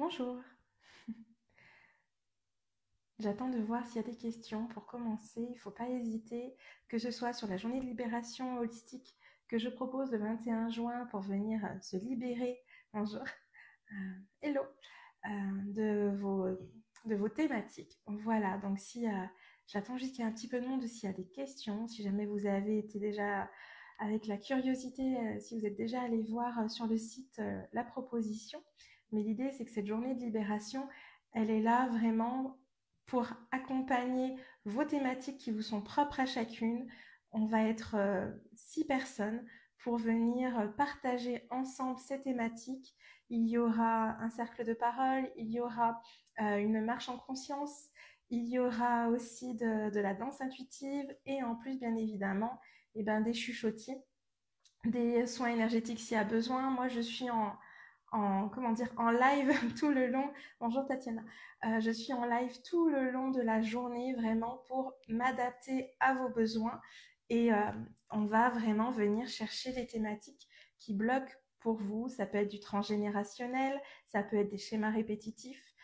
Bonjour, j'attends de voir s'il y a des questions pour commencer. Il ne faut pas hésiter, que ce soit sur la journée de libération holistique que je propose le 21 juin pour venir se libérer, bonjour, hello, de vos thématiques. Voilà, donc si j'attends juste qu'il y ait un petit peu de monde, s'il y a des questions, si jamais vous avez été déjà avec la curiosité, si vous êtes déjà allé voir sur le site la proposition. Mais l'idée, c'est que cette journée de libération, elle est là vraiment pour accompagner vos thématiques qui vous sont propres à chacune. On va être 6 personnes pour venir partager ensemble ces thématiques. Il y aura un cercle de parole, il y aura une marche en conscience, il y aura aussi de la danse intuitive et en plus, bien évidemment, des chuchotis, des soins énergétiques s'il y a besoin. Moi, je suis comment dire, en live tout le long. Bonjour Tatiana. Je suis en live tout le long de la journée vraiment pour m'adapter à vos besoins et on va vraiment venir chercher les thématiques qui bloquent pour vous. Ça peut être du transgénérationnel, ça peut être des schémas répétitifs,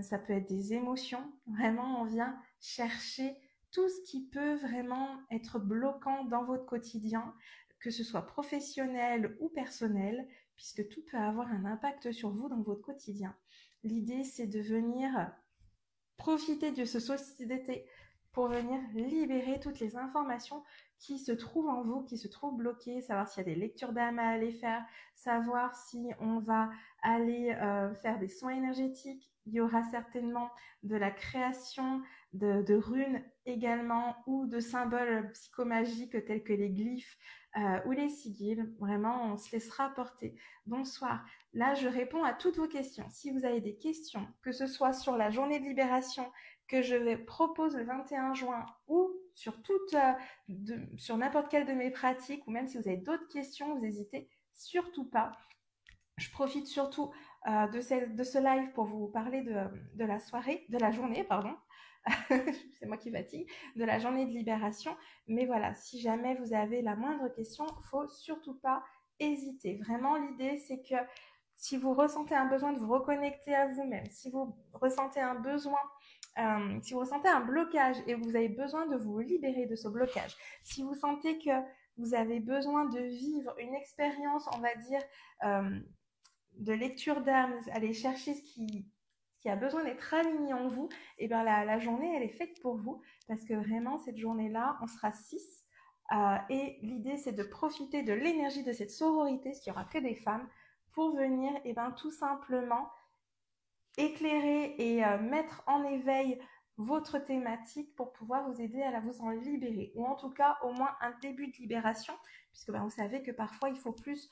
ça peut être des émotions. Vraiment, on vient chercher tout ce qui peut vraiment être bloquant dans votre quotidien, que ce soit professionnel ou personnel, puisque tout peut avoir un impact sur vous dans votre quotidien. L'idée, c'est de venir profiter de ce solstice d'été pour venir libérer toutes les informations qui se trouvent en vous, qui se trouvent bloquées, savoir s'il y a des lectures d'âme à aller faire, savoir si on va aller faire des soins énergétiques. Il y aura certainement de la création de runes également ou de symboles psychomagiques tels que les glyphes ou les sigils. Vraiment, on se laissera porter. Bonsoir. Là, je réponds à toutes vos questions. Si vous avez des questions, que ce soit sur la journée de libération que je vais propose le 21 juin ou sur sur n'importe quelle de mes pratiques, ou même si vous avez d'autres questions, vous n'hésitez surtout pas. Je profite surtout de ce live pour vous parler de la soirée, de la journée, pardon. C'est moi qui fatigue, de la journée de libération. Mais voilà, si jamais vous avez la moindre question, il ne faut surtout pas hésiter. Vraiment, l'idée, c'est que si vous ressentez un besoin de vous reconnecter à vous-même, si vous ressentez un besoin, si vous ressentez un blocage et vous avez besoin de vous libérer de ce blocage, si vous sentez que vous avez besoin de vivre une expérience, on va dire, euh, de lecture d'âme, aller chercher ce qui a besoin d'être aligné en vous, et bien la journée, elle est faite pour vous, parce que vraiment, cette journée-là, on sera 6, et l'idée, c'est de profiter de l'énergie de cette sororité, parce qu'il n'y aura que des femmes, pour venir, tout simplement, éclairer et mettre en éveil votre thématique pour pouvoir vous aider à vous en libérer, ou en tout cas au moins un début de libération, puisque vous savez que parfois il faut plus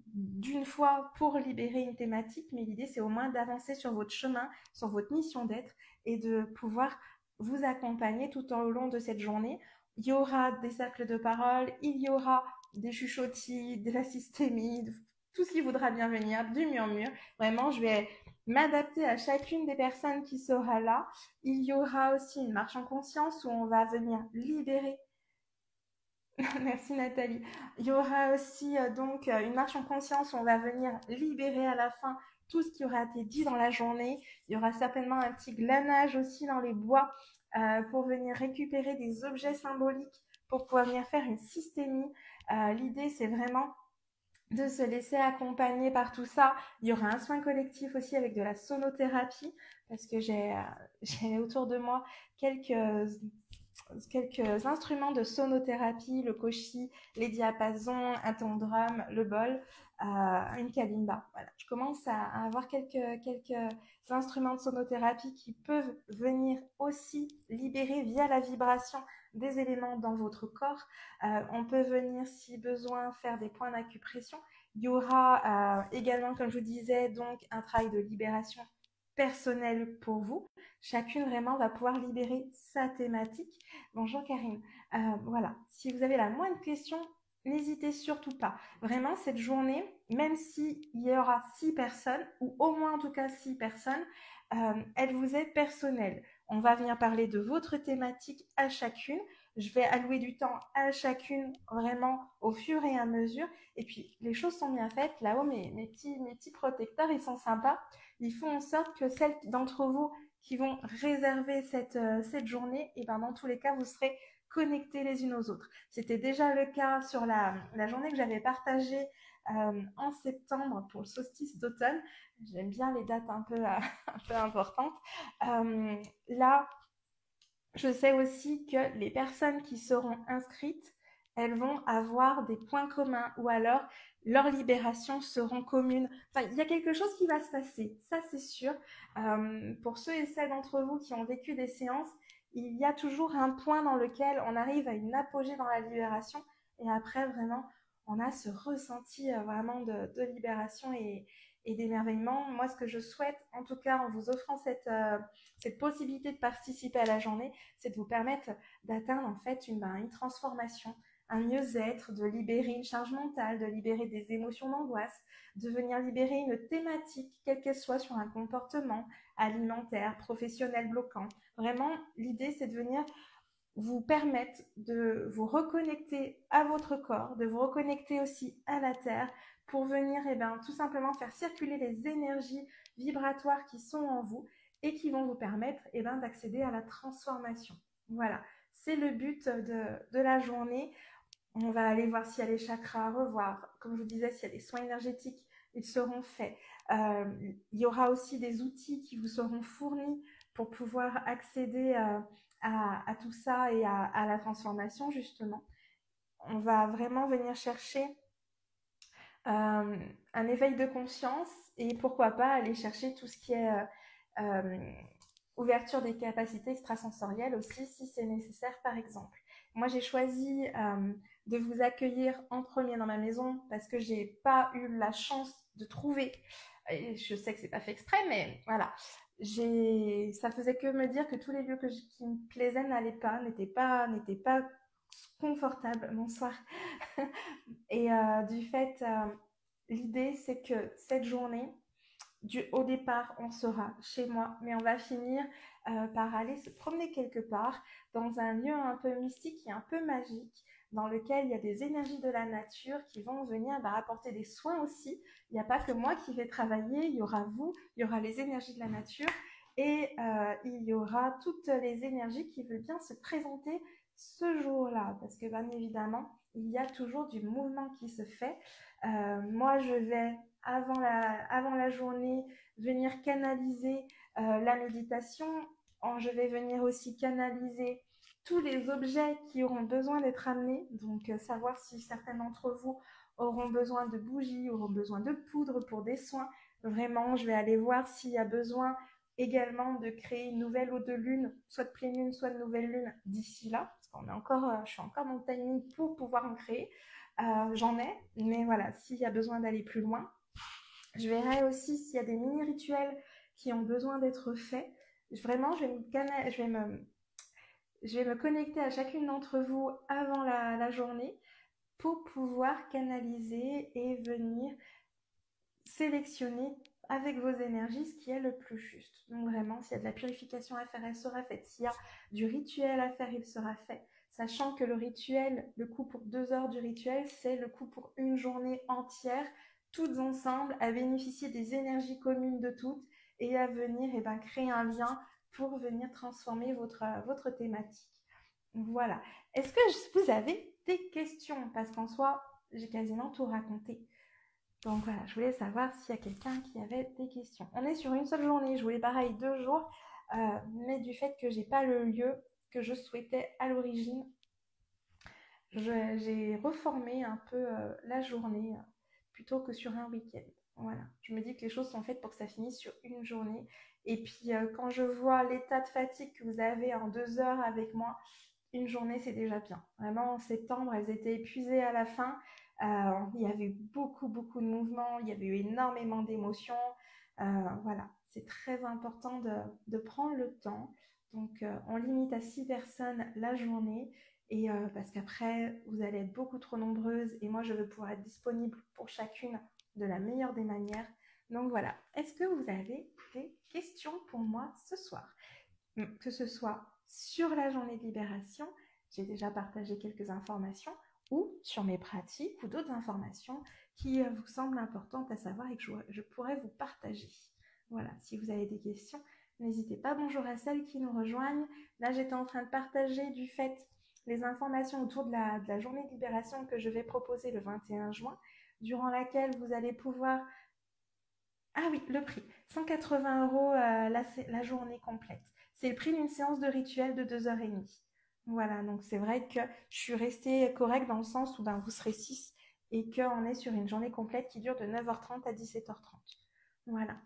d'une fois pour libérer une thématique, mais l'idée c'est au moins d'avancer sur votre chemin, sur votre mission d'être et de pouvoir vous accompagner tout au long de cette journée. Il y aura des cercles de parole, il y aura des chuchotis, de la systémie, tout ce qui voudra bien venir, du murmure. Vraiment, je vais m'adapter à chacune des personnes qui sera là. Il y aura aussi une marche en conscience où on va venir libérer. Merci Nathalie. Il y aura aussi une marche en conscience où on va venir libérer à la fin tout ce qui aura été dit dans la journée. Il y aura certainement un petit glanage aussi dans les bois pour venir récupérer des objets symboliques pour pouvoir venir faire une systémie. L'idée, c'est vraiment de se laisser accompagner par tout ça. Il y aura un soin collectif aussi avec de la sonothérapie, parce que j'ai autour de moi quelques, quelques instruments de sonothérapie, le koshi, les diapasons, un drum, le bol, une kalimba. Voilà. Je commence à avoir quelques instruments de sonothérapie qui peuvent venir aussi libérer via la vibration des éléments dans votre corps. On peut venir, si besoin, faire des points d'acupression. Il y aura également, comme je vous disais, donc un travail de libération personnelle pour vous. Chacune vraiment va pouvoir libérer sa thématique. Bonjour Karine. Voilà, si vous avez la moindre question, n'hésitez surtout pas. Vraiment, cette journée, même s'il y aura 6 personnes, ou au moins en tout cas 6 personnes, elle vous est personnelle. On va venir parler de votre thématique à chacune. Je vais allouer du temps à chacune vraiment au fur et à mesure. Et puis, les choses sont bien faites. Là-haut, mes petits protecteurs, ils sont sympas. Ils font en sorte que celles d'entre vous qui vont réserver cette journée, et ben dans tous les cas, vous serez connectés les unes aux autres. C'était déjà le cas sur la journée que j'avais partagée en septembre pour le solstice d'automne. J'aime bien les dates un peu, un peu importantes. Là, je sais aussi que les personnes qui seront inscrites, elles vont avoir des points communs ou alors leurs libérations seront communes. Enfin, il y a quelque chose qui va se passer, ça c'est sûr. Pour ceux et celles d'entre vous qui ont vécu des séances, il y a toujours un point dans lequel on arrive à une apogée dans la libération et après vraiment on a ce ressenti vraiment de libération et d'émerveillement. Moi, ce que je souhaite, en tout cas en vous offrant cette possibilité de participer à la journée, c'est de vous permettre d'atteindre en fait une transformation, un mieux-être, de libérer une charge mentale, de libérer des émotions d'angoisse, de venir libérer une thématique, quelle qu'elle soit, sur un comportement alimentaire, professionnel bloquant. Vraiment, l'idée, c'est de venir vous permettre de vous reconnecter à votre corps, de vous reconnecter aussi à la terre pour venir tout simplement faire circuler les énergies vibratoires qui sont en vous et qui vont vous permettre d'accéder à la transformation. Voilà, c'est le but de la journée. On va aller voir s'il y a les chakras à revoir. Comme je vous disais, s'il y a des soins énergétiques, ils seront faits. Il y aura aussi des outils qui vous seront fournis pour pouvoir accéder à tout ça et à la transformation, justement. On va vraiment venir chercher un éveil de conscience et pourquoi pas aller chercher tout ce qui est ouverture des capacités extrasensorielles aussi, si c'est nécessaire, par exemple. Moi, j'ai choisi de vous accueillir en premier dans ma maison parce que j'ai pas eu la chance de trouver, et je sais que c'est pas fait exprès, mais voilà, ça faisait que me dire que tous les lieux qui me plaisaient n'étaient pas confortables. Bonsoir. Et du fait, l'idée c'est que cette journée, au départ, on sera chez moi, mais on va finir par aller se promener quelque part dans un lieu un peu mystique et un peu magique, dans lequel il y a des énergies de la nature qui vont venir apporter des soins aussi. Il n'y a pas que moi qui vais travailler, il y aura vous, il y aura les énergies de la nature et il y aura toutes les énergies qui veulent bien se présenter ce jour-là, parce que bien évidemment, il y a toujours du mouvement qui se fait. Moi, je vais avant la journée, venir canaliser la méditation. Je vais venir aussi canaliser tous les objets qui auront besoin d'être amenés. Donc, savoir si certains d'entre vous auront besoin de bougies, auront besoin de poudre pour des soins. Vraiment, je vais aller voir s'il y a besoin également de créer une nouvelle eau de lune, soit de pleine lune, soit de nouvelle lune d'ici là. Parce qu'on est encore, je suis encore dans le timing pour pouvoir en créer. J'en ai, mais voilà, s'il y a besoin d'aller plus loin, je verrai aussi s'il y a des mini-rituels qui ont besoin d'être faits. Vraiment, je vais me connecter à chacune d'entre vous avant la journée pour pouvoir canaliser et venir sélectionner avec vos énergies ce qui est le plus juste. Donc vraiment, s'il y a de la purification à faire, elle sera faite. S'il y a du rituel à faire, il sera fait. Sachant que le rituel, le coût pour 2 heures du rituel, c'est le coût pour une journée entière, toutes ensemble, à bénéficier des énergies communes de toutes et à venir créer un lien pour venir transformer votre thématique. Voilà. Est-ce que vous avez des questions? Parce qu'en soi, j'ai quasiment tout raconté. Donc voilà, je voulais savoir s'il y a quelqu'un qui avait des questions. On est sur une seule journée, je voulais pareil 2 jours, mais du fait que j'ai pas le lieu que je souhaitais à l'origine, j'ai reformé un peu la journée plutôt que sur un week-end. Voilà, je me dis que les choses sont faites pour que ça finisse sur une journée. Et puis quand je vois l'état de fatigue que vous avez en 2 heures avec moi, une journée c'est déjà bien. Vraiment en septembre, elles étaient épuisées à la fin. Il y avait eu beaucoup de mouvements, il y avait eu énormément d'émotions. Voilà, c'est très important de prendre le temps. Donc on limite à 6 personnes la journée et parce qu'après vous allez être beaucoup trop nombreuses et moi je veux pouvoir être disponible pour chacune de la meilleure des manières. Donc voilà, est-ce que vous avez des questions pour moi ce soir? Que ce soit sur la journée de libération j'ai déjà partagé quelques informations, ou sur mes pratiques ou d'autres informations qui vous semblent importantes à savoir et que je pourrais vous partager. Voilà, si vous avez des questions, n'hésitez pas. Bonjour à celles qui nous rejoignent. Là, j'étais en train de partager du fait les informations autour de la journée de libération que je vais proposer le 21 juin, durant laquelle vous allez pouvoir... Ah oui, le prix, 180 € la journée complète. C'est le prix d'une séance de rituel de 2h30. Voilà, donc c'est vrai que je suis restée correcte dans le sens où vous serez 6 et qu'on est sur une journée complète qui dure de 9h30 à 17h30. Voilà.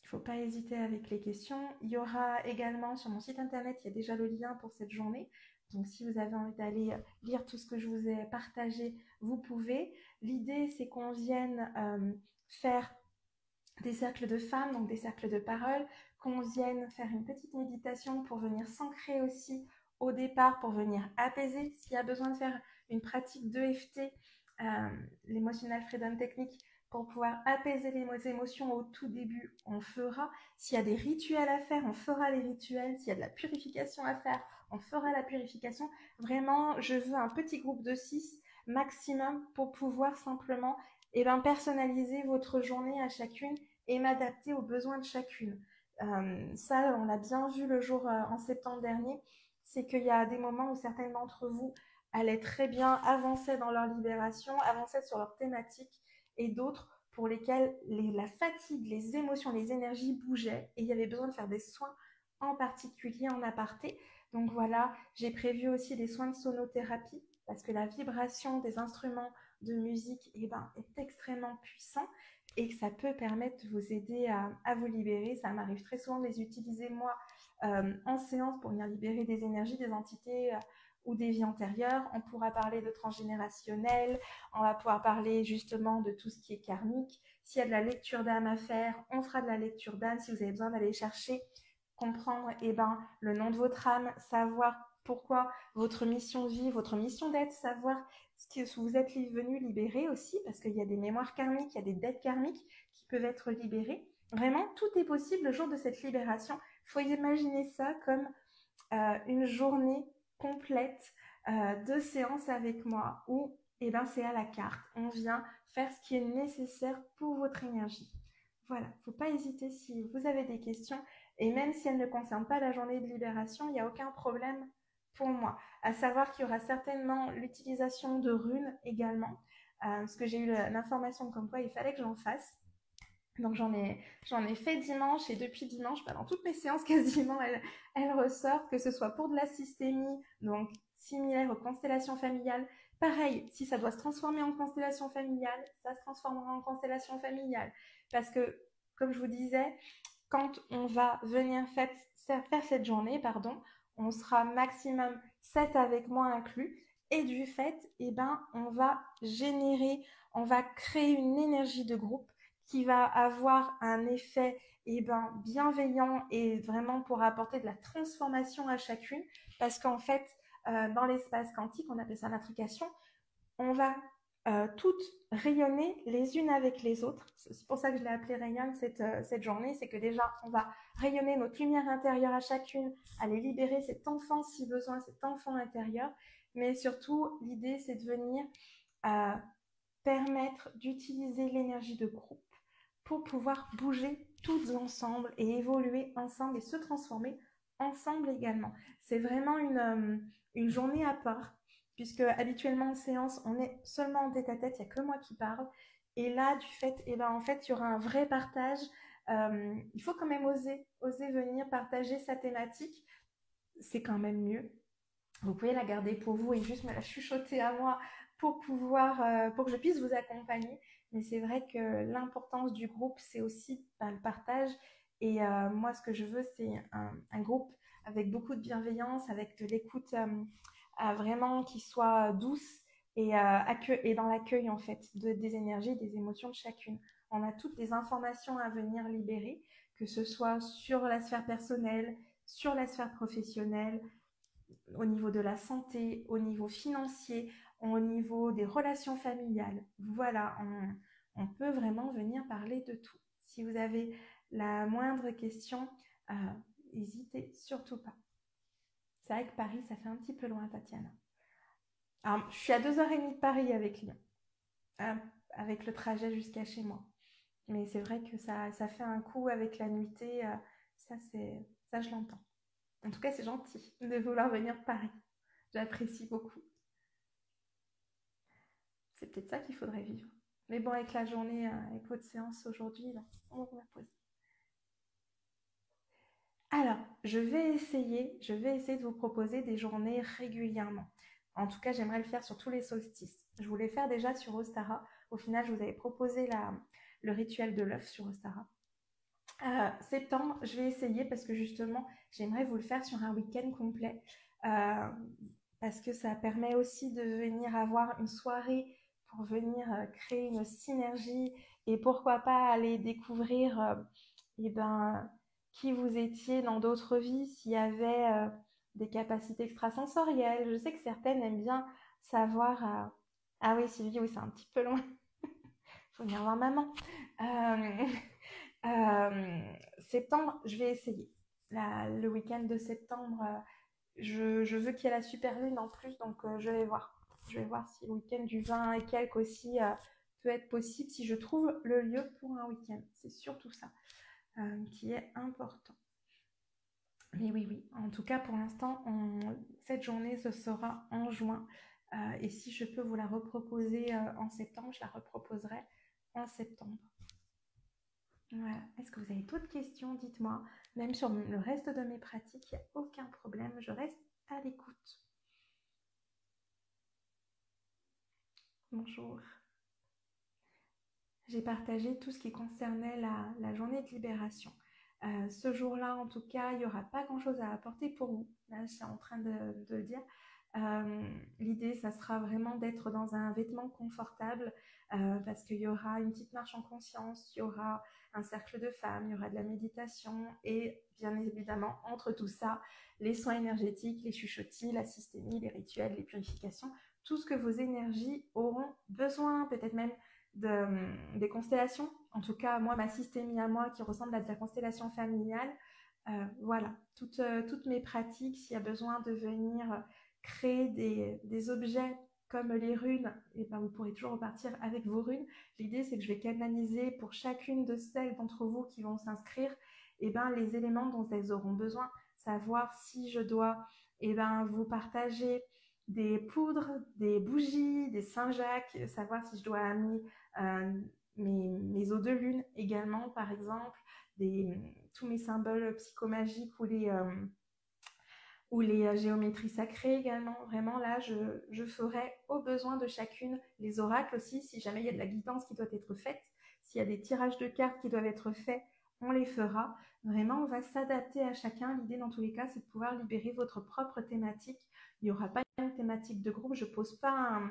Il ne faut pas hésiter avec les questions. Il y aura également sur mon site internet, il y a déjà le lien pour cette journée. Donc si vous avez envie d'aller lire tout ce que je vous ai partagé, vous pouvez. L'idée, c'est qu'on vienne faire des cercles de femmes, donc des cercles de parole, qu'on vienne faire une petite méditation pour venir s'ancrer aussi au départ, pour venir apaiser. S'il y a besoin de faire une pratique d'EFT, l'Emotional Freedom Technique, pour pouvoir apaiser les émotions au tout début, on fera. S'il y a des rituels à faire, on fera les rituels. S'il y a de la purification à faire, on fera la purification. Vraiment, je veux un petit groupe de 6 maximum pour pouvoir simplement personnaliser votre journée à chacune et m'adapter aux besoins de chacune. Ça, on l'a bien vu le jour en septembre dernier, c'est qu'il y a des moments où certaines d'entre vous allaient très bien, avançaient dans leur libération, avançaient sur leur thématique, et d'autres pour lesquels la fatigue, les émotions, les énergies bougeaient et il y avait besoin de faire des soins en particulier en aparté. Donc voilà, j'ai prévu aussi des soins de sonothérapie parce que la vibration des instruments de musique est extrêmement puissant et que ça peut permettre de vous aider à vous libérer. Ça m'arrive très souvent de les utiliser moi en séance pour venir libérer des énergies, des entités ou des vies antérieures. On pourra parler de transgénérationnel, on va pouvoir parler justement de tout ce qui est karmique. S'il y a de la lecture d'âme à faire, on fera de la lecture d'âme. Si vous avez besoin d'aller chercher, comprendre le nom de votre âme, savoir pourquoi votre mission de vie, votre mission d'être, savoir ce que vous êtes venu libérer aussi, parce qu'il y a des mémoires karmiques, il y a des dettes karmiques qui peuvent être libérées. Vraiment, tout est possible le jour de cette libération. Il faut imaginer ça comme une journée complète de séances avec moi où c'est à la carte. On vient faire ce qui est nécessaire pour votre énergie. Voilà, il ne faut pas hésiter si vous avez des questions. Et même si elles ne concernent pas la journée de libération, il n'y a aucun problème pour moi. À savoir qu'il y aura certainement l'utilisation de runes également, parce que j'ai eu l'information comme quoi il fallait que j'en fasse. Donc j'en ai fait dimanche et depuis dimanche, dans toutes mes séances quasiment, elles ressortent, que ce soit pour de la systémie, donc similaire aux constellations familiales. Pareil, si ça doit se transformer en constellation familiale, ça se transformera en constellation familiale. Parce que, comme je vous disais, quand on va venir faire cette journée, on sera maximum 7 avec moi inclus. Et du fait, on va générer, on va créer une énergie de groupe qui va avoir un effet bienveillant et vraiment pour apporter de la transformation à chacune. Parce qu'en fait, dans l'espace quantique, on appelle ça l'intrication, on va toutes rayonner les unes avec les autres. C'est pour ça que je l'ai appelé Rayon cette journée, c'est que déjà on va rayonner notre lumière intérieure à chacune, aller libérer cet enfant si besoin, cet enfant intérieur, mais surtout l'idée c'est de venir permettre d'utiliser l'énergie de groupe pour pouvoir bouger toutes ensemble et évoluer ensemble et se transformer ensemble également. C'est vraiment une journée à part, puisque habituellement en séance, on est seulement en tête-à-tête, il n'y a que moi qui parle. Et là, du fait, en fait, il y aura un vrai partage. Il faut quand même oser venir partager sa thématique. C'est quand même mieux. Vous pouvez la garder pour vous et juste me la chuchoter à moi pour pour que je puisse vous accompagner. Mais c'est vrai que l'importance du groupe, c'est aussi le partage. Et moi, ce que je veux, c'est un groupe avec beaucoup de bienveillance, avec de l'écoute vraiment qui soit douce et dans l'accueil en fait des énergies, des émotions de chacune. On a toutes les informations à venir libérer, que ce soit sur la sphère personnelle, sur la sphère professionnelle, au niveau de la santé, au niveau financier, au niveau des relations familiales. Voilà, on peut vraiment venir parler de tout. Si vous avez la moindre question, n'hésitez surtout pas. C'est vrai que Paris, ça fait un petit peu loin, Tatiana. Alors, je suis à 2h30 de Paris avec Lyon, hein, avec le trajet jusqu'à chez moi. Mais c'est vrai que ça fait un coup avec la nuitée. Ça, je l'entends. En tout cas, c'est gentil de vouloir venir de Paris. J'apprécie beaucoup. C'est peut-être ça qu'il faudrait vivre. Mais bon, avec la journée, avec votre séance aujourd'hui, là, on va poser. Alors, je vais essayer de vous proposer des journées régulièrement. En tout cas, j'aimerais le faire sur tous les solstices. Je voulais faire déjà sur Ostara. Au final, je vous avais proposé le rituel de l'œuf sur Ostara. Septembre, je vais essayer parce que justement, j'aimerais vous le faire sur un week-end complet. Euh, Parce que ça permet aussi de venir avoir une soirée pour venir créer une synergie et pourquoi pas aller découvrir eh ben, qui vous étiez dans d'autres vies, s'il y avait des capacités extrasensorielles. Je sais que certaines aiment bien savoir. Ah oui, Sylvie, oui, c'est un petit peu loin. Il faut venir voir maman. Euh, euh, Septembre, je vais essayer. Le week-end de septembre, je veux qu'il y ait la super lune en plus, donc je vais voir. Je vais voir si le week-end du 20 et quelques aussi peut être possible, si je trouve le lieu pour un week-end. C'est surtout ça qui est important. Mais oui, oui. En tout cas, pour l'instant, cette journée, ce sera en juin. Et si je peux vous la reproposer en septembre, je la reproposerai en septembre. Voilà. Est-ce que vous avez d'autres questions? Dites-moi. Même sur le reste de mes pratiques, il n'y a aucun problème. Je reste à l'écoute. Bonjour. J'ai partagé tout ce qui concernait la journée de libération. Ce jour-là, en tout cas, il n'y aura pas grand-chose à apporter pour vous. Là, je suis en train de le dire. L'idée, ça sera vraiment d'être dans un vêtement confortable parce qu'il y aura une petite marche en conscience, il y aura un cercle de femmes, il y aura de la méditation et bien évidemment, entre tout ça, les soins énergétiques, les chuchotis, la systémie, les rituels, les purifications, tout ce que vos énergies auront besoin, peut-être même des constellations. En tout cas, moi, ma systémie à moi qui ressemble à de la constellation familiale. Voilà, toutes mes pratiques, s'il y a besoin de venir créer des objets comme les runes, et ben vous pourrez toujours repartir avec vos runes. L'idée, c'est que je vais canaliser pour chacune de celles d'entre vous qui vont s'inscrire et ben, les éléments dont elles auront besoin. Savoir si je dois et ben, vous partager des poudres, des bougies, des Saint-Jacques, savoir si je dois amener euh, mes eaux de lune également, par exemple, tous mes symboles psychomagiques ou les géométries sacrées également. Vraiment, là, je ferai au besoin de chacune. Les oracles aussi, si jamais il y a de la guidance qui doit être faite, s'il y a des tirages de cartes qui doivent être faits, on les fera. Vraiment, on va s'adapter à chacun. L'idée, dans tous les cas, c'est de pouvoir libérer votre propre thématique. Il n'y aura pas une thématique de groupe. Je pose pas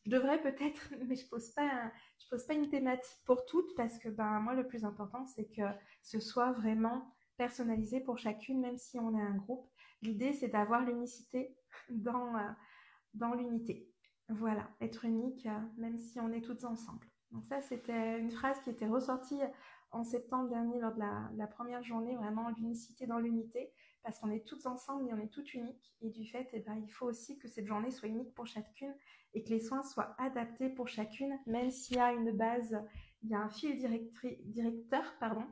Je devrais peut-être, mais je pose pas une thématique pour toutes parce que ben, moi, le plus important, c'est que ce soit vraiment personnalisé pour chacune, même si on est un groupe. L'idée, c'est d'avoir l'unicité dans l'unité. Voilà, être unique, même si on est toutes ensemble. Donc ça, c'était une phrase qui était ressortie en septembre dernier lors de la première journée, vraiment l'unicité dans l'unité, parce qu'on est toutes ensemble et on est toutes uniques. Et du fait, eh ben, il faut aussi que cette journée soit unique pour chacune et que les soins soient adaptés pour chacune, même s'il y a une base, il y a un fil directeur, pardon.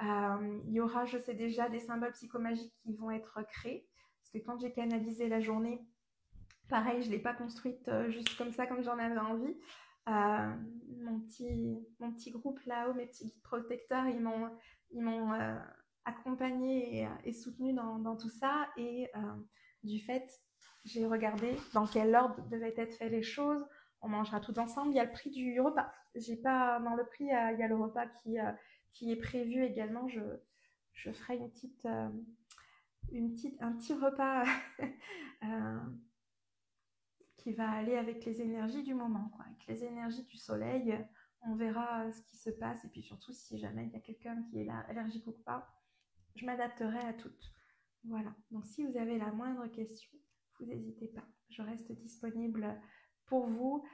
Il y aura, je sais déjà, des symboles psychomagiques qui vont être créés. Parce que quand j'ai canalisé la journée, pareil, je ne l'ai pas construite juste comme ça, comme j'en avais envie. Mon petit groupe là-haut, mes petits guides protecteurs, ils m'ont accompagnée et soutenue dans tout ça. Et du fait, j'ai regardé dans quel ordre devaient être faites les choses. On mangera tout ensemble. Il y a le prix du repas. J'ai pas dans le prix, il y a le repas qui est prévu également. Je ferai un petit repas euh, qui va aller avec les énergies du moment, quoi. Avec les énergies du soleil. On verra ce qui se passe. Et puis surtout, si jamais il y a quelqu'un qui est là, allergique ou pas, je m'adapterai à toutes. Voilà. Donc si vous avez la moindre question, vous n'hésitez pas. Je reste disponible pour vous.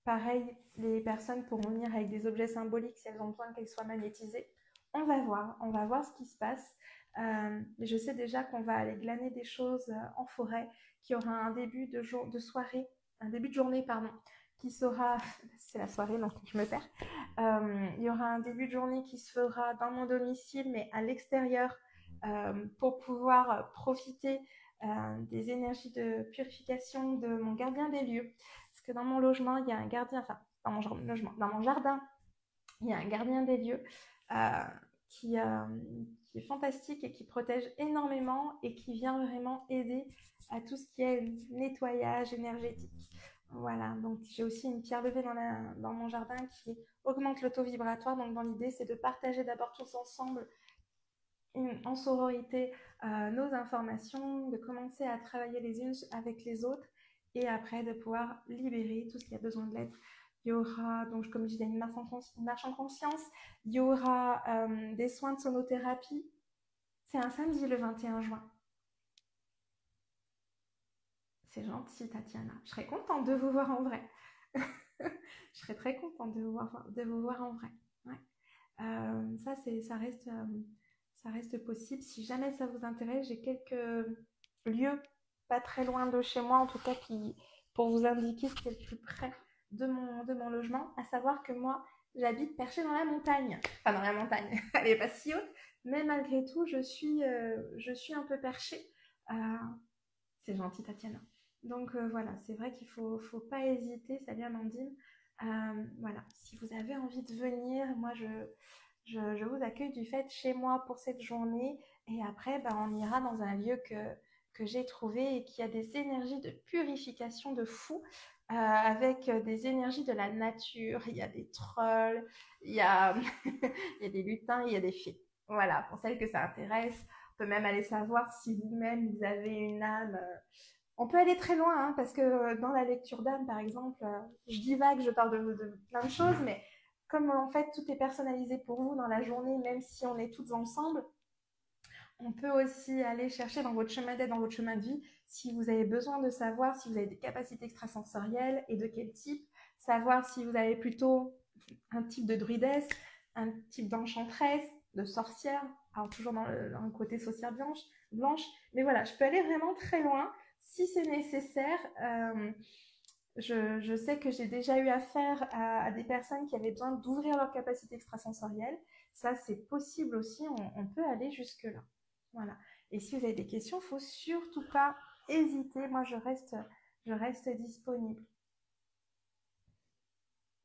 Pareil, les personnes pourront venir avec des objets symboliques si elles ont besoin qu'elles soient magnétisées. on va voir ce qui se passe. Mais je sais déjà qu'on va aller glaner des choses en forêt, qu'il y aura un début de soirée, un début de journée, pardon, qui sera, c'est la soirée, donc je me perds. Il y aura un début de journée qui se fera dans mon domicile, mais à l'extérieur, pour pouvoir profiter des énergies de purification de mon gardien des lieux. Parce que dans mon logement, il y a un gardien, enfin, dans mon logement, dans mon jardin, il y a un gardien des lieux euh, qui, euh, qui est fantastique et qui protège énormément et qui vient vraiment aider à tout ce qui est nettoyage énergétique. Voilà, donc j'ai aussi une pierre levée dans mon jardin qui augmente l'auto-vibratoire. Donc dans l'idée, c'est de partager d'abord tous ensemble en sororité nos informations, de commencer à travailler les unes avec les autres et après de pouvoir libérer tout ce qui a besoin de l'être. Il y aura, donc comme je disais, une marche en conscience. Il y aura des soins de sonothérapie. C'est un samedi le 21 juin. C'est gentil, Tatiana. Je serais contente de vous voir en vrai. Je serais très contente de vous voir en vrai. Ouais. Ça reste possible. Si jamais ça vous intéresse, j'ai quelques lieux pas très loin de chez moi, en tout cas, pour vous indiquer ce qui est le plus près de mon logement. À savoir que moi, j'habite perchée dans la montagne. Enfin, dans la montagne, elle n'est pas si haute, mais malgré tout, je suis un peu perchée. Euh, c'est gentil, Tatiana. Donc voilà, c'est vrai faut pas hésiter. Salut Amandine. Voilà, si vous avez envie de venir, moi je vous accueille du fait chez moi pour cette journée et après bah, on ira dans un lieu que j'ai trouvé et qui a des énergies de purification de fou avec des énergies de la nature. Il y a des trolls, il y a, il y a des lutins, il y a des fées. Voilà, pour celles que ça intéresse, on peut même aller savoir si vous-même vous avez une âme. On peut aller très loin, hein, parce que dans la lecture d'âme, par exemple, je divague, je parle de plein de choses, mais comme en fait tout est personnalisé pour vous dans la journée, même si on est toutes ensemble, on peut aussi aller chercher dans votre chemin d'aide, dans votre chemin de vie, si vous avez besoin de savoir si vous avez des capacités extrasensorielles et de quel type, savoir si vous avez plutôt un type de druidesse, un type d'enchanteresse, de sorcière, alors toujours dans le côté sorcière blanche, mais voilà, je peux aller vraiment très loin si c'est nécessaire. Je sais que j'ai déjà eu affaire à des personnes qui avaient besoin d'ouvrir leur capacité extrasensorielle. Ça, c'est possible aussi, on peut aller jusque-là. Voilà. Et si vous avez des questions, il ne faut surtout pas hésiter. Moi, je reste disponible.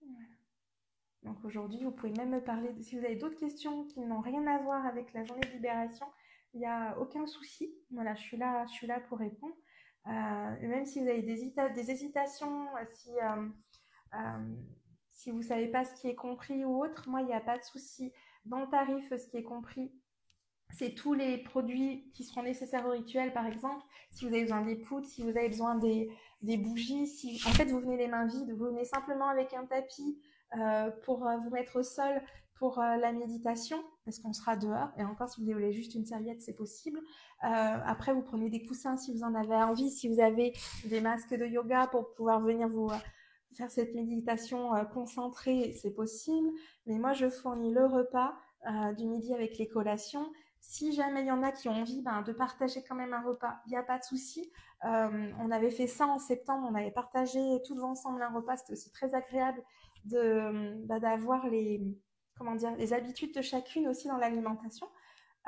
Voilà. Donc aujourd'hui, vous pouvez même me parler, si vous avez d'autres questions qui n'ont rien à voir avec la journée de libération, il n'y a aucun souci. Voilà, je suis là pour répondre. Même si vous avez des hésitations, euh, si vous ne savez pas ce qui est compris ou autre, moi, il n'y a pas de souci. Dans le tarif, ce qui est compris, c'est tous les produits qui seront nécessaires au rituel, par exemple. Si vous avez besoin des poutres, si vous avez besoin des bougies, si en fait vous venez les mains vides, vous venez simplement avec un tapis pour vous mettre au sol pour la méditation, parce qu'on sera dehors. Et encore, si vous voulez juste une serviette, c'est possible. Après, vous prenez des coussins si vous en avez envie, si vous avez des masques de yoga pour pouvoir venir vous faire cette méditation concentrée, c'est possible. Mais moi, je fournis le repas du midi avec les collations. Si jamais il y en a qui ont envie de partager quand même un repas, il n'y a pas de souci. On avait fait ça en septembre, on avait partagé tous ensemble un repas, c'était aussi très agréable d'avoir les habitudes de chacune aussi dans l'alimentation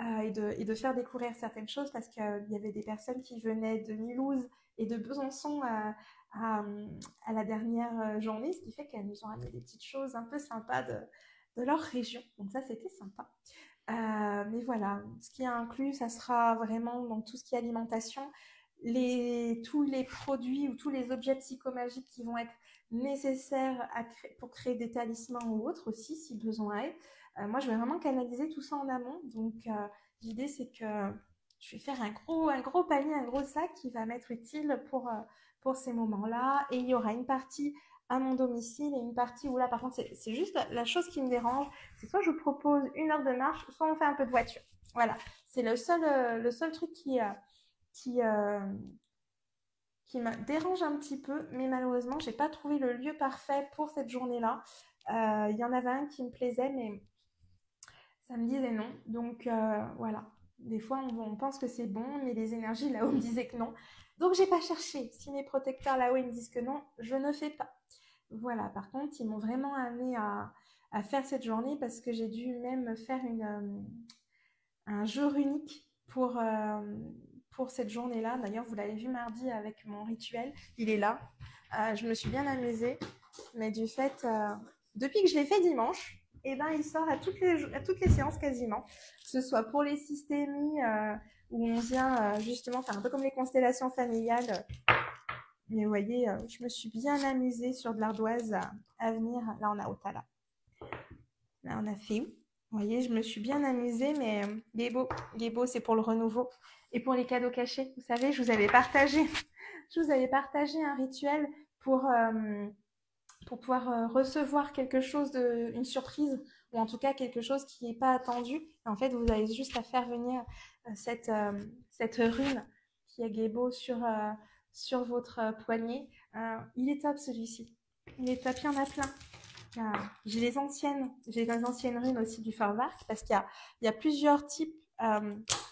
et de faire découvrir certaines choses parce qu'il y avait des personnes qui venaient de Mulhouse et de Besançon à, à la dernière journée, ce qui fait qu'elles nous ont amené des petites choses un peu sympas de leur région. Donc ça, c'était sympa. Mais voilà, ce qui est inclus, ça sera vraiment dans tout ce qui est alimentation, tous les produits ou tous les objets psychomagiques qui vont être nécessaires pour créer des talismans ou autres aussi, si besoin est. Moi, je vais vraiment canaliser tout ça en amont. Donc, l'idée, c'est que je vais faire un gros panier, un gros sac qui va m'être utile pour ces moments-là. Et il y aura une partie à mon domicile et une partie où là, par contre, c'est juste la chose qui me dérange. C'est soit je vous propose une heure de marche, soit on fait un peu de voiture. Voilà, c'est le seul truc qui, euh, qui me dérange un petit peu, mais malheureusement, j'ai pas trouvé le lieu parfait pour cette journée-là. Il y en avait un qui me plaisait, mais ça me disait non. Donc voilà. Des fois, on pense que c'est bon, mais les énergies là-haut me disaient que non. Donc j'ai pas cherché. Si mes protecteurs là-haut ils me disent que non, je ne fais pas. Voilà. Par contre, ils m'ont vraiment amené à faire cette journée parce que j'ai dû même faire un jour unique pour cette journée-là. D'ailleurs, vous l'avez vu mardi avec mon rituel. Il est là. Je me suis bien amusée. Mais du fait, depuis que je l'ai fait dimanche, eh ben, il sort à toutes les séances quasiment. Que ce soit pour les systémies, où on vient justement faire un peu comme les constellations familiales. Mais vous voyez, je me suis bien amusée sur de l'ardoise à venir. Là, on a Otala. Là, on a fait où? Vous voyez, je me suis bien amusée, mais Gebo, c'est pour le renouveau. Et pour les cadeaux cachés, vous savez, je vous avais partagé un rituel pour pouvoir recevoir quelque chose, une surprise, ou en tout cas quelque chose qui n'est pas attendu. Et en fait, vous avez juste à faire venir cette rune qui est Gebo sur votre poignet. Il est top celui-ci. Il est top, il y en a plein. J'ai les anciennes runes aussi du Farvark parce il y a plusieurs types.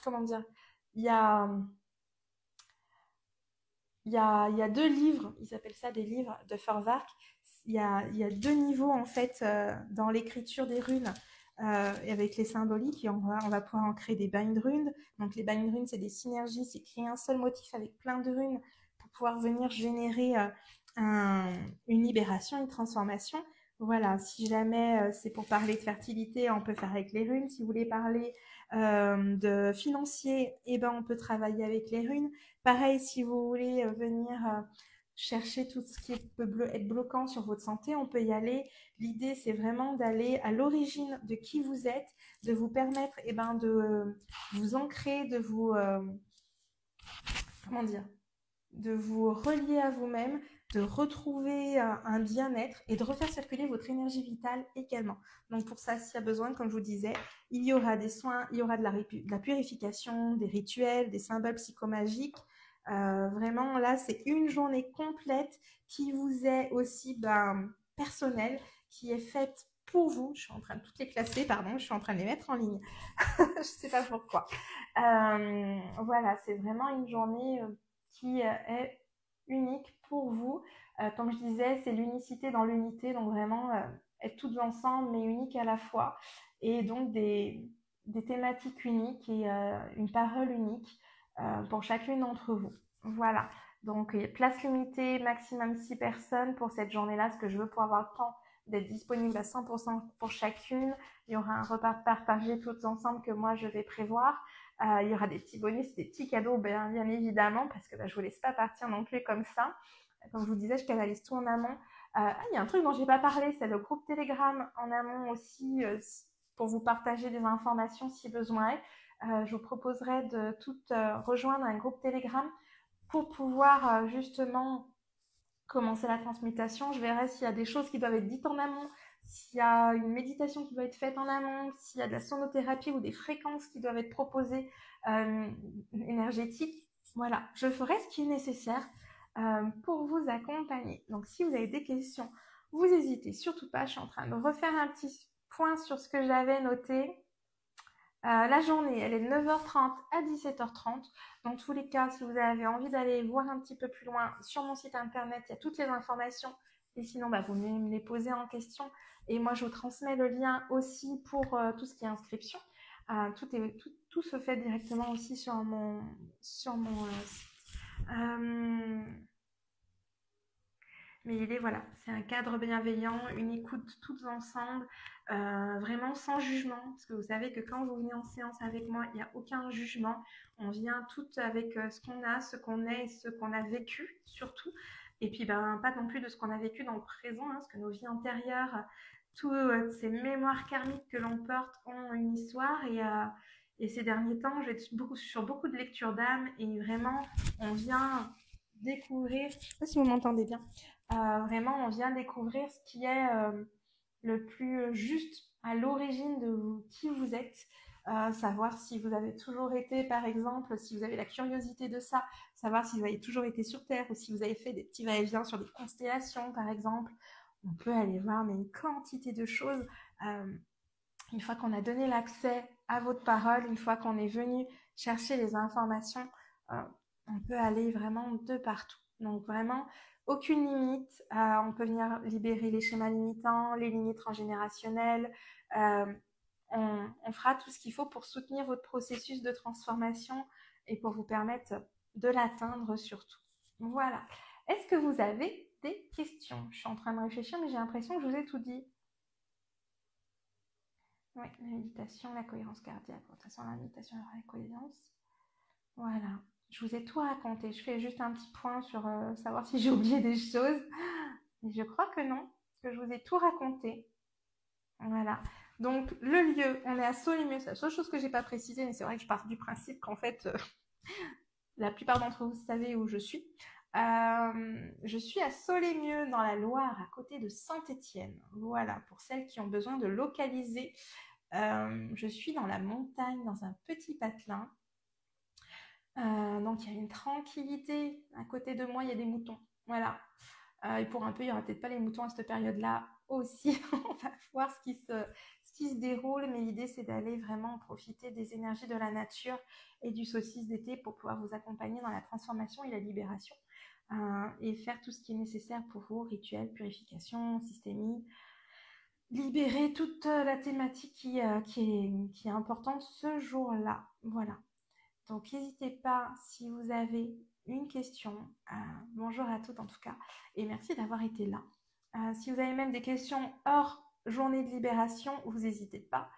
Comment dire? Il y a, il y a deux livres, ils appellent ça des livres de Farvark. Il y a deux niveaux en fait dans l'écriture des runes. Et avec les symboliques, et on va pouvoir en créer des bind runes. Donc les bind runes, c'est des synergies, c'est créer un seul motif avec plein de runes pour pouvoir venir générer une libération, une transformation. Voilà, si jamais c'est pour parler de fertilité, on peut faire avec les runes. Si vous voulez parler de financier, eh ben, on peut travailler avec les runes. Pareil, si vous voulez venir chercher tout ce qui peut être bloquant sur votre santé, on peut y aller. L'idée, c'est vraiment d'aller à l'origine de qui vous êtes, de vous permettre eh ben, de vous ancrer, de vous... comment dire, de vous relier à vous-même, de retrouver un bien-être et de refaire circuler votre énergie vitale également. Donc pour ça, s'il y a besoin, comme je vous disais, il y aura des soins, il y aura de la purification, des rituels, des symboles psychomagiques. Vraiment, là, c'est une journée complète qui vous est aussi personnelle, qui est faite pour vous. Je suis en train de toutes les classer, pardon, je suis en train de les mettre en ligne. Je ne sais pas pourquoi. Voilà, c'est vraiment une journée qui est unique pour vous. Comme je disais, c'est l'unicité dans l'unité, donc vraiment être toutes ensemble mais uniques à la fois. Et donc des thématiques uniques et une parole unique pour chacune d'entre vous. Voilà. Donc place limitée, maximum 6 personnes pour cette journée-là, parce que je veux pouvoir avoir le temps d'être disponible à 100% pour chacune. Il y aura un repas partagé toutes ensemble que moi je vais prévoir. Il y aura des petits bonus, des petits cadeaux, bien évidemment, parce que je ne vous laisse pas partir non plus comme ça. Comme je vous disais, je canalise tout en amont. Il y a un truc dont je n'ai pas parlé, c'est le groupe Telegram en amont aussi, pour vous partager des informations si besoin est. Je vous proposerai de toutes rejoindre un groupe Telegram pour pouvoir justement commencer la transmutation. Je verrai s'il y a des choses qui doivent être dites en amont, s'il y a une méditation qui doit être faite en amont, s'il y a de la sonothérapie ou des fréquences qui doivent être proposées énergétiques. Voilà, je ferai ce qui est nécessaire pour vous accompagner. Donc si vous avez des questions, vous n'hésitez surtout pas. Je suis en train de refaire un petit point sur ce que j'avais noté. La journée, elle est de 9h30 à 17h30. Dans tous les cas, si vous avez envie d'aller voir un petit peu plus loin sur mon site internet, il y a toutes les informations. Et sinon, vous venez me les poser en question. Et moi, je vous transmets le lien aussi pour tout ce qui est inscription. Tout se fait directement aussi sur mon site. Mais l'idée, voilà, c'est un cadre bienveillant, une écoute toutes ensemble, vraiment sans jugement. Parce que vous savez que quand vous venez en séance avec moi, il n'y a aucun jugement. On vient toutes avec ce qu'on a, ce qu'on est et ce qu'on a vécu surtout. Et puis, pas non plus de ce qu'on a vécu dans le présent, parce que nos vies antérieures, toutes ces mémoires karmiques que l'on porte ont une histoire. Et ces derniers temps, j'ai sur beaucoup de lectures d'âme et vraiment, on vient découvrir, je ne sais pas si vous m'entendez bien, vraiment, on vient découvrir ce qui est le plus juste à l'origine de qui vous êtes. Savoir si vous avez toujours été, par exemple, si vous avez la curiosité de ça, savoir si vous avez toujours été sur Terre ou si vous avez fait des petits va-et-vient sur des constellations, par exemple. On peut aller voir mais une quantité de choses. Une fois qu'on a donné l'accès à votre parole, une fois qu'on est venu chercher les informations, euh, on peut aller vraiment de partout. Donc vraiment, aucune limite. On peut venir libérer les schémas limitants, les lignées transgénérationnelles. Euh, on fera tout ce qu'il faut pour soutenir votre processus de transformation et pour vous permettre de l'atteindre surtout. Voilà. Est-ce que vous avez des questions? Je suis en train de réfléchir, mais j'ai l'impression que je vous ai tout dit. Oui, la méditation, la cohérence cardiaque. De toute façon, la méditation et la cohérence. Voilà. Je vous ai tout raconté. Je fais juste un petit point sur savoir si j'ai oublié des choses. Mais je crois que non, que je vous ai tout raconté. Voilà. Donc, le lieu, on est à Solémieux. C'est la seule chose que j'ai pas précisée, mais c'est vrai que je pars du principe qu'en fait, la plupart d'entre vous savez où je suis. Je suis à Solémieux, dans la Loire, à côté de Saint-Étienne. Voilà, pour celles qui ont besoin de localiser. Je suis dans la montagne, dans un petit patelin. Donc il y a une tranquillité. À côté de moi, il y a des moutons. Voilà. Et pour un peu, il n'y aura peut-être pas les moutons à cette période-là aussi. On va voir ce qui se déroule. Mais l'idée, c'est d'aller vraiment profiter des énergies de la nature et du solstice d'été pour pouvoir vous accompagner dans la transformation et la libération. Et faire tout ce qui est nécessaire pour vous, rituels, purification, systémie, libérer toute la thématique qui est importante ce jour-là. Voilà. Donc n'hésitez pas si vous avez une question. Bonjour à toutes en tout cas. Et merci d'avoir été là. Si vous avez même des questions hors journée de libération, vous n'hésitez pas.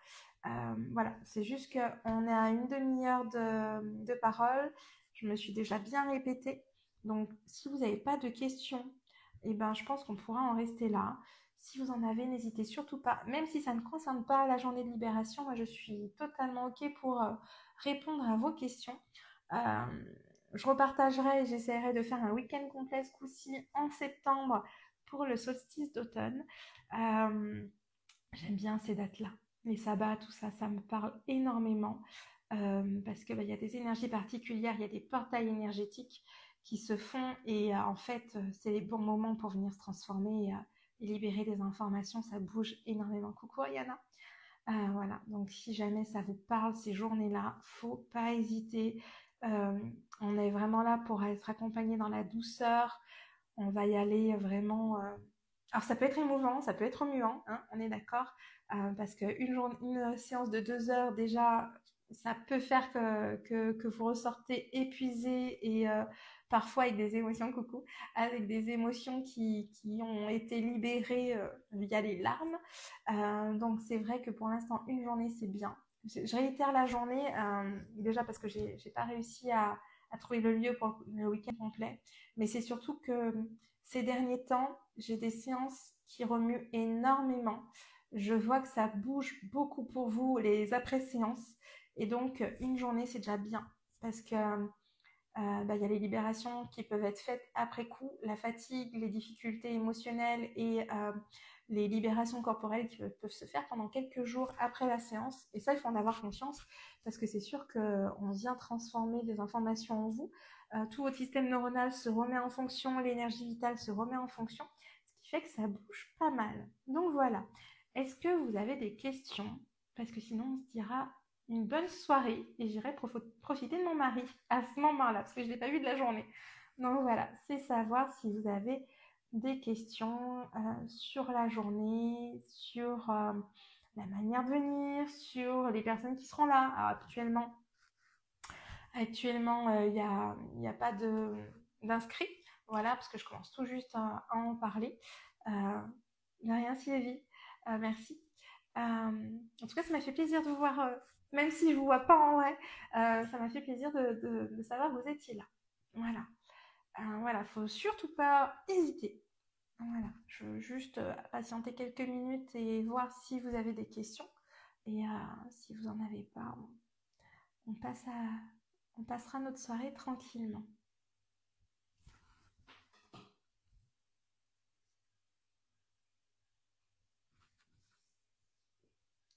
Voilà, c'est juste qu'on est à une demi-heure de parole. Je me suis déjà bien répétée. Donc si vous n'avez pas de questions, eh ben, je pense qu'on pourra en rester là. Si vous en avez, n'hésitez surtout pas. Même si ça ne concerne pas la journée de libération, moi je suis totalement OK pour répondre à vos questions. Euh, je repartagerai et j'essaierai de faire un week-end complet ce coup-ci en septembre pour le solstice d'automne. J'aime bien ces dates-là. Les sabbats, tout ça, ça me parle énormément parce qu'il y a des énergies particulières, il y a des portails énergétiques qui se font et en fait, c'est les bons moments pour venir se transformer et libérer des informations. Ça bouge énormément. Coucou Ayana. Voilà, donc si jamais ça vous parle ces journées-là, faut pas hésiter. Euh, on est vraiment là pour être accompagné dans la douceur. On va y aller vraiment. Alors ça peut être émouvant, ça peut être remuant, hein, on est d'accord, parce qu'une séance de 2 heures déjà, ça peut faire que vous ressortez épuisé et parfois avec des émotions, coucou, avec des émotions qui ont été libérées via les larmes. Donc c'est vrai que pour l'instant, une journée, c'est bien. Je réitère la journée, déjà parce que j'ai pas réussi à trouver le lieu pour le week-end complet, mais c'est surtout que ces derniers temps, j'ai des séances qui remuent énormément. Je vois que ça bouge beaucoup pour vous, les après-séances. Et donc, une journée, c'est déjà bien. Parce que il y a les libérations qui peuvent être faites après coup, la fatigue, les difficultés émotionnelles et les libérations corporelles qui peuvent se faire pendant quelques jours après la séance. Et ça, il faut en avoir conscience parce que c'est sûr qu'on vient transformer des informations en vous. Tout votre système neuronal se remet en fonction, l'énergie vitale se remet en fonction, ce qui fait que ça bouge pas mal. Donc voilà. Est-ce que vous avez des questions? Parce que sinon, on se dira une bonne soirée et j'irai profiter de mon mari à ce moment-là parce que je ne l'ai pas vu de la journée. Donc voilà, c'est savoir si vous avez des questions sur la journée, sur la manière de venir, sur les personnes qui seront là. Alors, actuellement, il y a pas d'inscrits, voilà, parce que je commence tout juste à en parler. De rien, Sylvie. Merci. En tout cas, ça m'a fait plaisir de vous voir, même si je ne vous vois pas en vrai, ça m'a fait plaisir de savoir que vous étiez là. Voilà. Voilà, faut surtout pas hésiter. Voilà, je veux juste patienter quelques minutes et voir si vous avez des questions. Et si vous n'en avez pas, on on passera notre soirée tranquillement.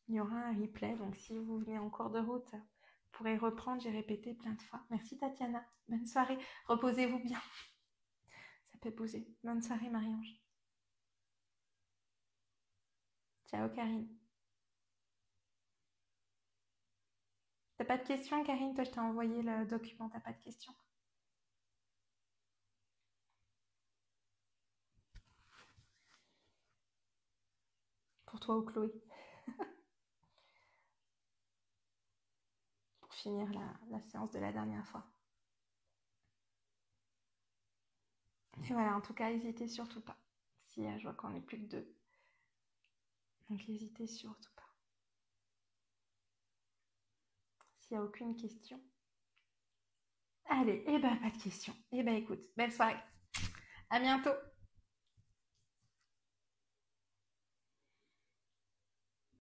Il y aura un replay, donc si vous venez en cours de route, vous pourrez reprendre, j'ai répété plein de fois. Merci Tatiana, bonne soirée, reposez-vous bien. Ça peut bouger. Bonne soirée Marie-Ange. Ciao Karine. T'as pas de questions, Karine? Toi, je t'ai envoyé le document, t'as pas de questions? Pour toi ou Chloé? Pour finir la séance de la dernière fois. Et voilà, en tout cas, n'hésitez surtout pas. Si je vois qu'on est plus que deux. Donc, n'hésitez surtout pas. S'il n'y a aucune question. Allez, et ben pas de questions. Et ben écoute, belle soirée. À bientôt.